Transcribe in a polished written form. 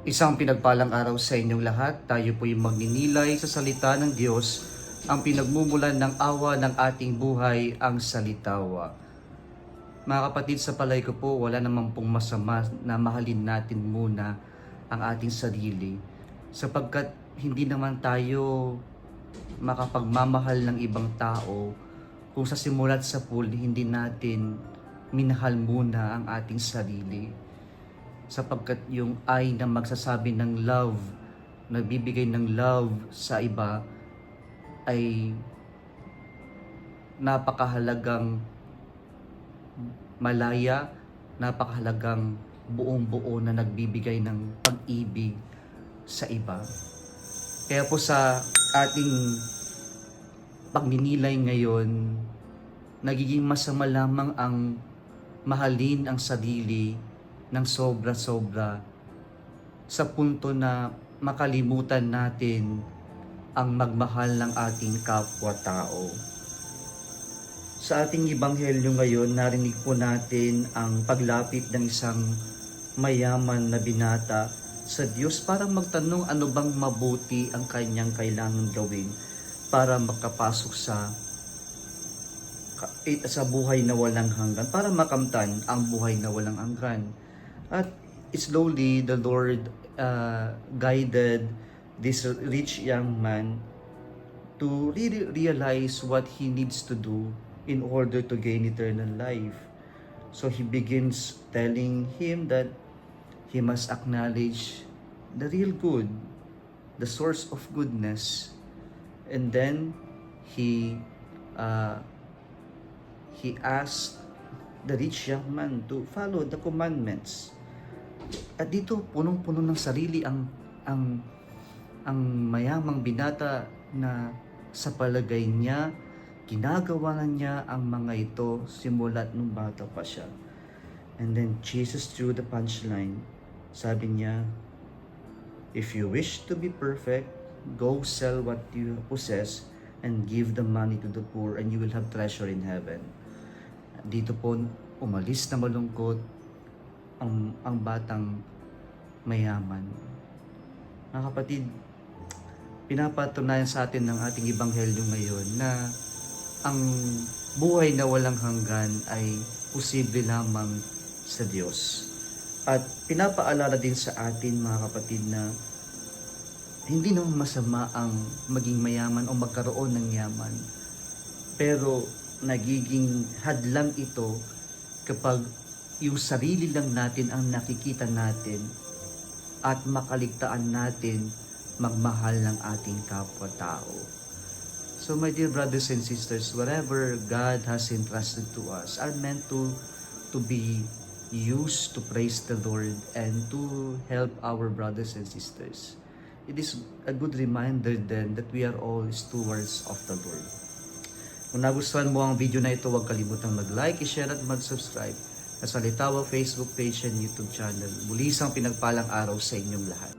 Isang pinagpalang araw sa inyong lahat. Tayo po yung magninilay sa salita ng Diyos, ang pinagmumulan ng awa ng ating buhay, ang salitawa. Mga kapatid, sa palay ko po, wala naman pong masama na mahalin natin muna ang ating sarili. Sapagkat hindi naman tayo makapagmamahal ng ibang tao kung sa simula't sa huli hindi natin minahal muna ang ating sarili. Sapagkat yung ay na magsasabi ng love, nagbibigay ng love sa iba, ay napakahalagang malaya, napakahalagang buong-buo na nagbibigay ng pag-ibig sa iba. Kaya po sa ating pagninilay ngayon, nagiging masama lamang ang mahalin ang sarili ng sobra-sobra sa punto na makalimutan natin ang magmahal ng ating kapwa-tao. Sa ating ebanghelyo ngayon, narinig po natin ang paglapit ng isang mayaman na binata sa Diyos para magtanong ano bang mabuti ang kanyang kailangan gawin para makapasok sa buhay na walang hanggan, para makamtan ang buhay na walang hanggan. At slowly, the Lord guided this rich young man to really realize what he needs to do in order to gain eternal life. So he begins telling him that he must acknowledge the real good, the source of goodness, and then he asked the rich young man to follow the commandments. At dito punong-puno ng sarili ang mayamang binata na sa palagay niya ginagawa na niya ang mga ito simula't nung bata pa siya. And then Jesus threw the punchline. Sabi niya, if you wish to be perfect, go sell what you possess and give the money to the poor and you will have treasure in heaven. Dito po umalis na malungkot ang batang mayaman. Mga kapatid, pinapatunayan sa atin ng ating ebanghelyo ngayon na ang buhay na walang hanggan ay posible lamang sa Diyos. At pinapaalala din sa atin, mga kapatid, na hindi naman masama ang maging mayaman o magkaroon ng yaman. Pero nagiging hadlang ito kapag yung sarili lang natin ang nakikita natin at makaligtaan natin magmahal ng ating kapwa-tao. So my dear brothers and sisters, whatever God has entrusted to us are meant to be used to praise the Lord and to help our brothers and sisters. It is a good reminder then that we are all stewards of the Lord. Kung nagustuhan mo ang video na ito, huwag kalimutang mag-like, i-share at mag-subscribe sa Salitawa Facebook page and YouTube channel. Muli isang pinagpalang araw sa inyong lahat.